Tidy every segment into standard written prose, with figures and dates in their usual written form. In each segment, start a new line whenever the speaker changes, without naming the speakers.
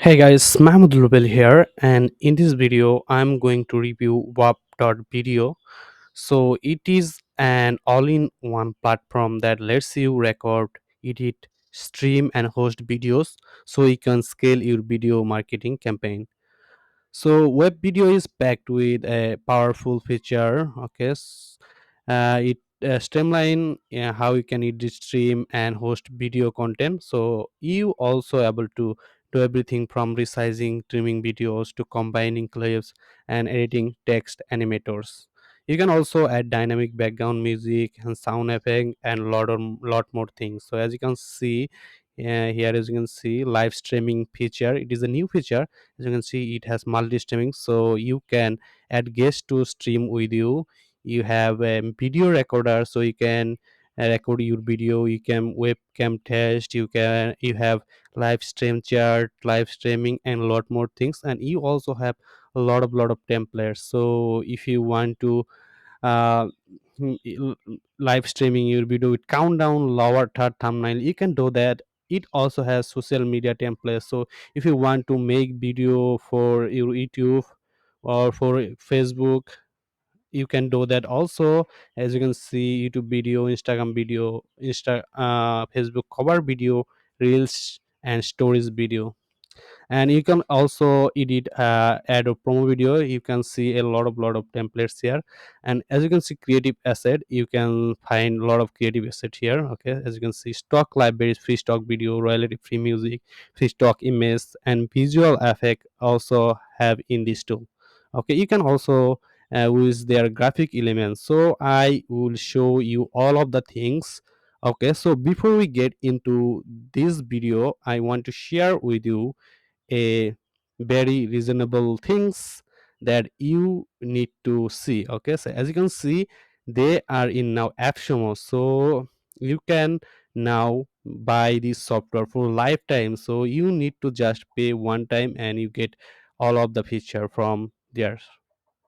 Hey guys, Mahmoud Lubel here, and in this video, I'm going to review Wave.video. So, it is an all in one platform that lets you record, edit, stream, and host videos so you can scale your video marketing campaign. So web video is packed with a powerful feature. Okay, it streamline how you can edit, stream, and host video content. So you also able to do everything from resizing, trimming videos to combining clips and editing text animators. You can also add dynamic background music and sound effect and lot more things. So as you can see here, as you can see, live streaming feature. It is a new feature. As you can see, it has multi-streaming, so you can add guests to stream with you. You have a video recorder, so you can record your video. You can webcam test. You have live stream chart, live streaming, and a lot more things. And you also have a lot of templates. So if you want to uh, live streaming your video with countdown, lower third thumbnail, you can do that. It also has social media templates. So if you want to make video for your YouTube or for Facebook, you can do that also. As you can see, YouTube video, Instagram video, Facebook cover video, reels, and stories video. And you can also edit add a promo video. You can see a lot of templates here. And as you can see, creative asset, you can find a lot of creative asset here. Okay, as you can see, stock libraries, free stock video, royalty free music, free stock image, and visual effect also have in this tool. Okay, you can also use their graphic elements. So I will show you all of the things. Okay, so before we get into this video, I want to share with you a very reasonable things that you need to see. Okay, so as you can see, they are in now AppSumo, so you can now buy this software for lifetime. So you need to just pay one time and you get all of the feature from there.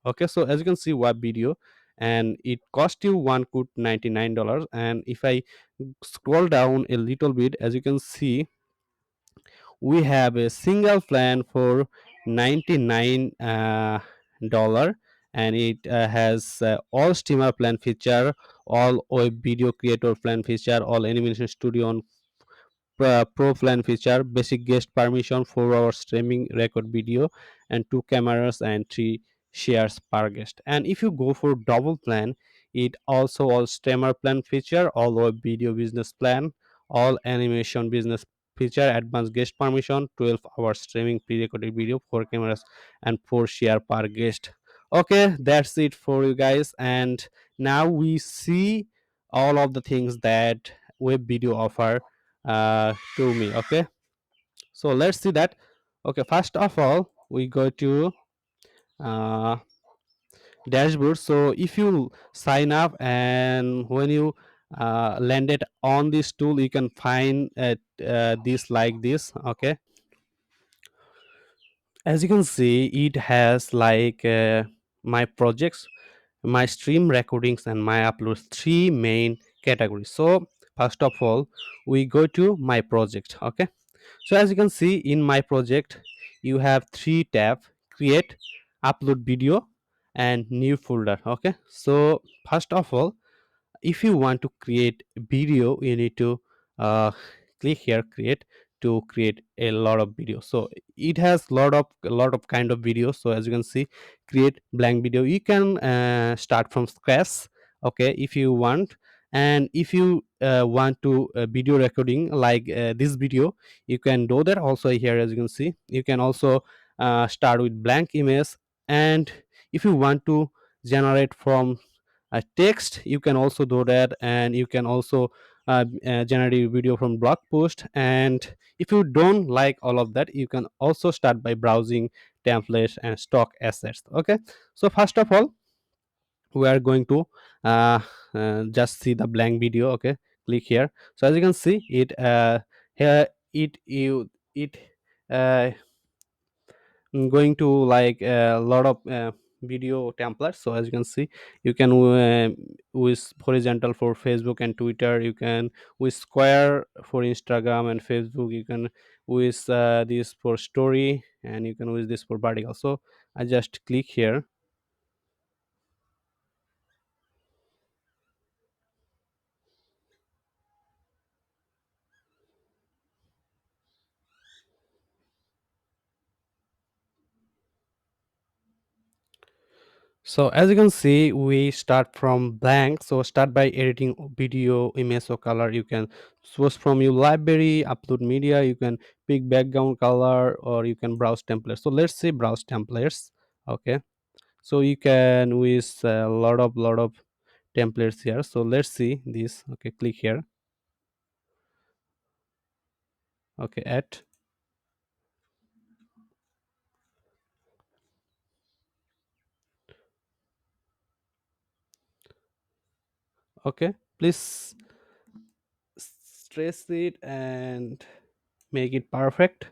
Okay, so as you can see, web video, and it cost you one could $99. And if I scroll down a little bit, as you can see, we have a single plan for 99 dollar, and it has all streamer plan feature, all web video creator plan feature, all animation studio on pro plan feature, basic guest permission, 4 hour streaming record video, and two cameras and three shares per guest. And if you go for double plan, it also all streamer plan feature, all web video business plan, all animation business feature, advanced guest permission, 12-hour streaming pre-recorded video, four cameras, and four share per guest. Okay, that's it for you guys. And now we see all of the things that web video offer to me. Okay, so let's see that. Okay, first of all, we go to uh, dashboard. So if you sign up and when you landed on this tool, you can find this like this. Okay, as you can see, it has like my projects, my stream recordings, and my uploads, three main categories. So first of all, we go to my project. Okay, so as you can see in my project, you have three tabs: create, upload video, and new folder. Okay, so first of all, if you want to create video, you need to uh, click here create to create a lot of videos. So it has lot of kind of videos. So as you can see, create blank video, you can start from scratch. Okay, if you want. And if you want to video recording like this video, you can do that also here. As you can see, you can also start with blank image. And if you want to generate from a text, you can also do that. And you can also generate a video from blog post. And if you don't like all of that, you can also start by browsing templates and stock assets. Okay, so first of all, we are going to uh, just see the blank video. Okay, click here. So as you can see, it here it you it uh, going to like a lot of video template. So as you can see, you can with horizontal for Facebook and Twitter, you can with square for Instagram and Facebook, you can with this for story, and you can use this for vertical. So I just click here. So as you can see, we start from blank. So start by editing video, image or color. You can source from your library, upload media. You can pick background color, or you can browse templates. So let's say browse templates. Okay. So you can with a lot of templates here. So let's see this. Okay, click here. Okay, add. Okay, please stress it and make it perfect.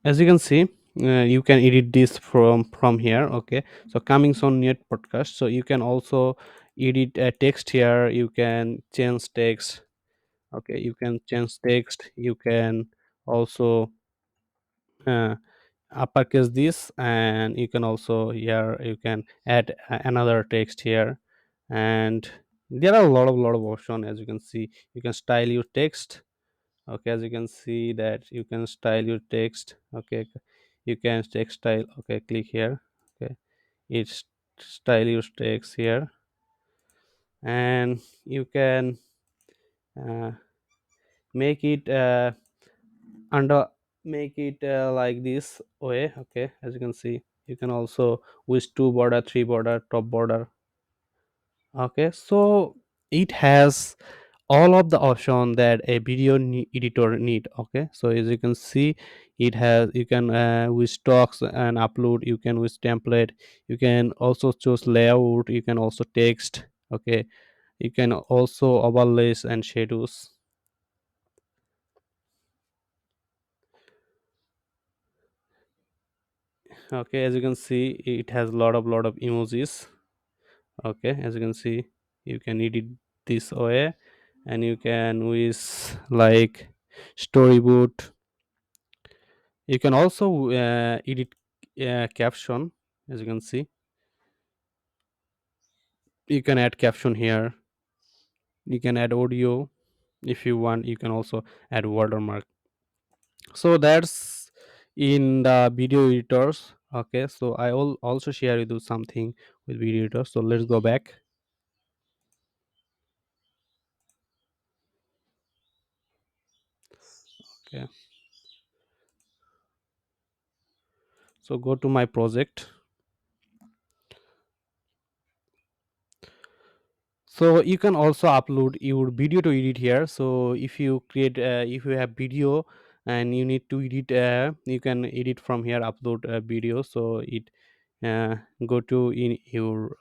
As you can see, you can edit this from here. Okay, so coming soon net podcast. So you can also edit text here. You can change text. Okay, you can change text. You can also uh, uppercase this, and you can also here you can add another text here. And there are a lot of options. As you can see, you can style your text. Okay, as you can see that you can style your text. Okay, you can text style. Okay, click here. Okay, it's style your text here, and you can uh, make it under make it like this way. Okay, as you can see, you can also with two border, three border, top border. Okay, so it has all of the option that a video editor need. Okay, so as you can see, it has, you can with stocks and upload, you can with template, you can also choose layout, you can also text. Okay, you can also overlays and shadows. Okay, as you can see, it has lot of emojis. Okay, as you can see, you can edit this way, and you can with like storyboard. You can also edit caption. As you can see, you can add caption here. You can add audio if you want. You can also add watermark. So that's in the video editors. Okay, so I will also share with you something with video editors. So let's go back. Okay, so go to my project. So you can also upload your video to edit here. So if you create if you have video and you need to edit, you can edit from here, upload a video. So it uh, go to in your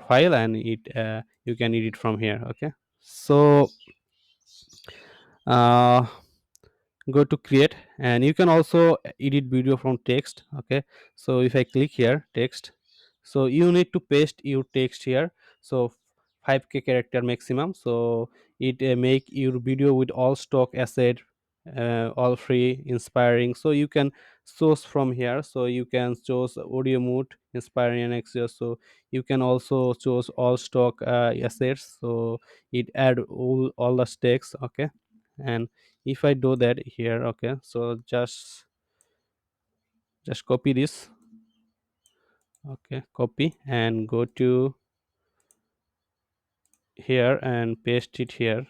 file, and it you can edit from here. Okay, so uh, go to create, and you can also edit video from text. Okay, so if I click here text, so you need to paste your text here. So 5k character maximum. So it make your video with all stock asset, all free, inspiring. So you can source from here. So you can choose audio mode, inspiring and extra. So you can also choose all stock assets. So it add all the stakes. Okay, and if I do that here. Okay, so just copy this. Okay, copy and go to here and paste it here.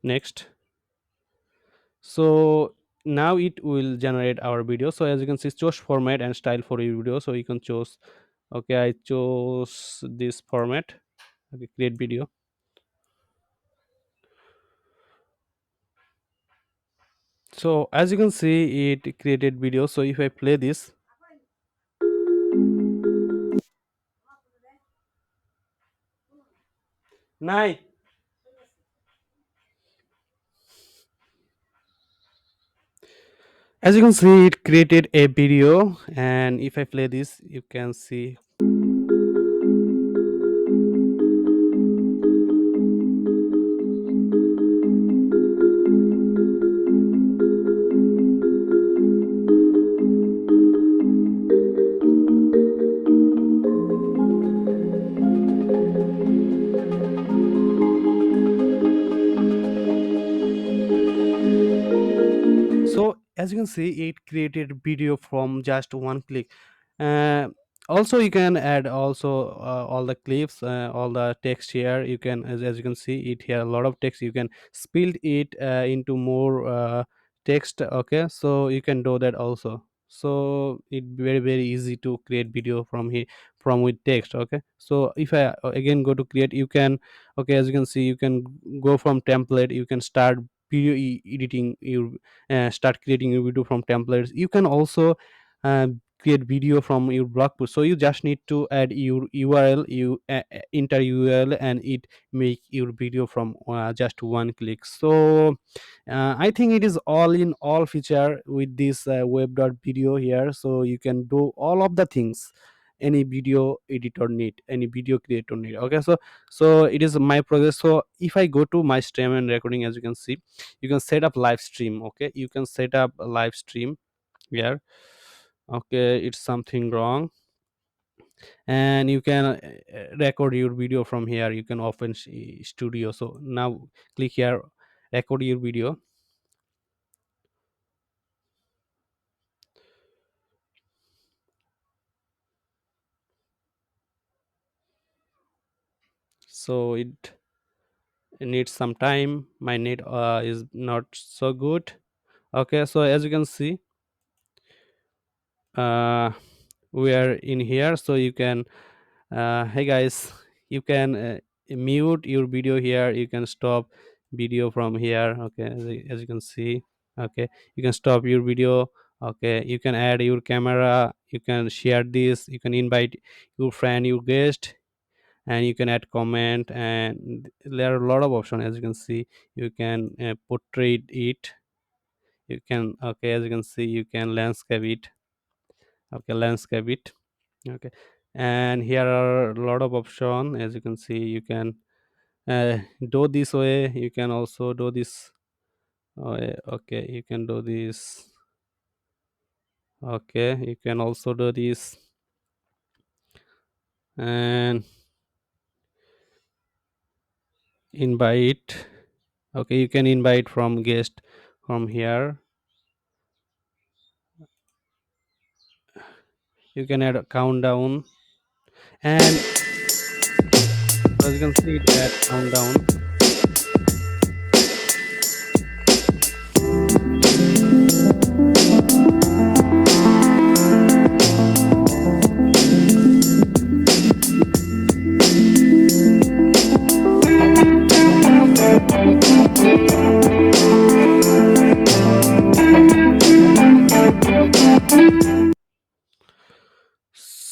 Next. So now it will generate our video. So as you can see, choose format and style for your video. So you can choose. Okay, I chose this format. Okay, create video. So as you can see, it created video. So if I play this, নাই As you can see, it created a video, and if I play this, you can see. So as you can see, it created video from just one click. uh, Also you can add also all the clips, all the text here. You can, as you can see it here, a lot of text. You can split it into more text. Okay, so you can do that also. So it very easy to create video from here, from with text. Okay, so if I again go to create, you can, okay, as you can see, you can go from template. You can start video editing. You start creating your video from templates. You can also uh, create video from your blog post. So you just need to add your url. You enter url and it make your video from just one click. So I think it is all in all feature with this web.video here. So you can do all of the things any video editor need, any video creator need. Okay, so it is my progress. So if I go to my stream and recording, as you can see, you can set up live stream. Okay, you can set up a live stream here. Okay, it's something wrong. And you can record your video from here. You can open studio. So now click here, record your video. So it needs some time. My net is not so good. Okay, so as you can see, uh we are in here. So you can, hey guys, you can mute your video here. You can stop video from here. Okay, as you can see. Okay, you can stop your video. Okay, you can add your camera. You can share this. You can invite your friend, your guest, and you can add comment. And there are a lot of options. As you can see, you can portrait it. You can, okay, as you can see, you can landscape it. Okay, landscape it. Okay, and here are a lot of option. As you can see, you can do this way. You can also do this way. Okay, you can do this. Okay, you can also do this. And invite. Okay, you can invite from guest from here. You can add a countdown. And as you can see, it add countdown.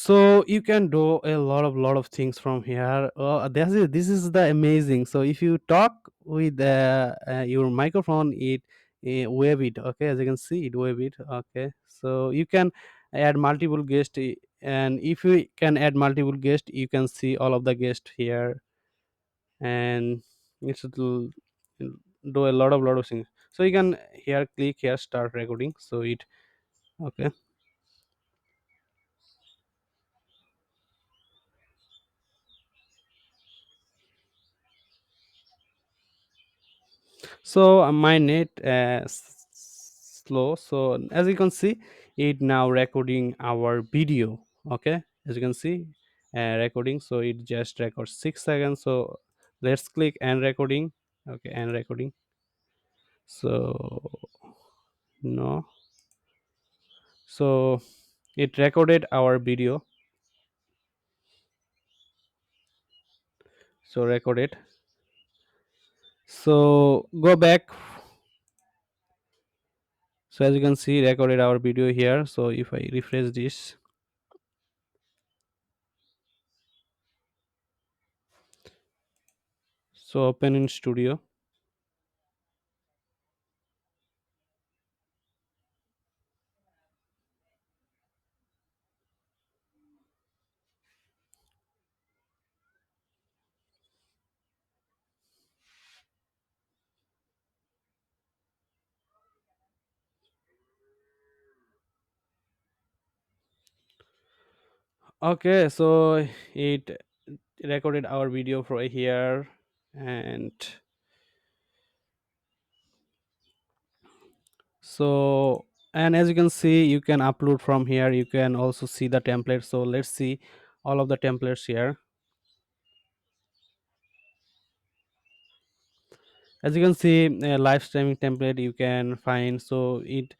So you can do a lot of things from here. This is the amazing. So if you talk with your microphone, it wave it. Okay, as you can see, it wave it. Okay, so you can add multiple guests. And if you can add multiple guests, you can see all of the guests here. And it should do a lot of things. So you can here click here, start recording. So it, okay. So my net slow. So as you can see, it now recording our video. Okay, as you can see, recording. So it just records 6 seconds. So let's click and recording. Okay, and recording. So no, so it recorded our video. So recorded. So go back. So as you can see, recorded our video here. So if I refresh this, So open in studio. Okay, so it recorded our video for here. And so, and as you can see, you can upload from here, you can also see the template. So let's see all of the templates here. As you can see, a live streaming template you can find. So it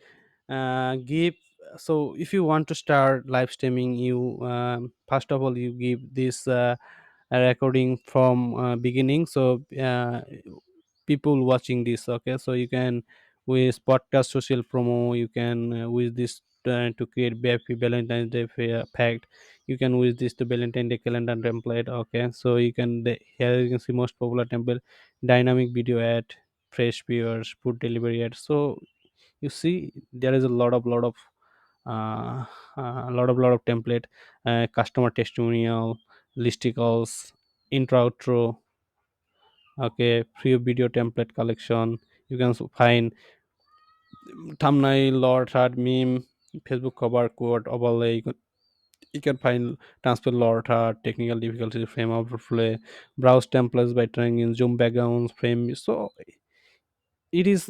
give, so if you want to start live streaming, you first of all you give this a recording from beginning. So people watching this, okay, so you can with podcast social promo, you can with this to create happy Valentine's Day fact. You can use this to Valentine's Day calendar template, okay. So you can here you can see most popular template: dynamic video ad, fresh viewers, food delivery ad. So you see there is a uh, lot of template, customer testimonial, listicles, intro outro, okay, free video template collection. You can find thumbnail, lord art, meme, Facebook cover, quote, overlay. You can find transfer lord art, technical difficulties, frame overlay, browse templates by trying in zoom backgrounds, frame. So it is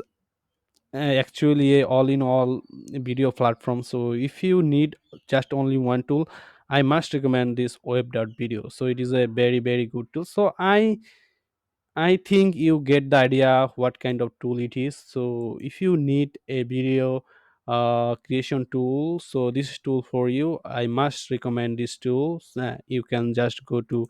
actually a all in all video platform. So if you need just only one tool, I must recommend this Wave.video. So it is a very very good tool. So I think you get the idea what kind of tool it is. So if you need a video creation tool, so this tool for you, I must recommend this tool. You can just go to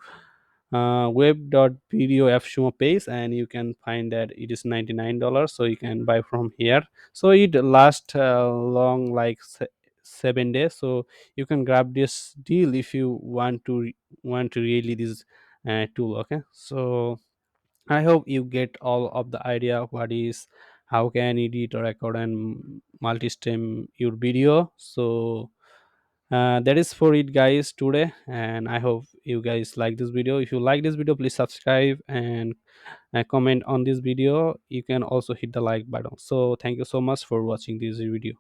Wave.video fsumo page, and you can find that it is $99, so you can buy from here. So it lasts long, like 7 days. So you can grab this deal if you want to really this tool, okay. So I hope you get all of the idea what is, how can edit or record and multi-stream your video. So that is for it guys today, and I hope you guys like this video. If you like this video, please subscribe and comment on this video. You can also hit the like button. So thank you so much for watching this video.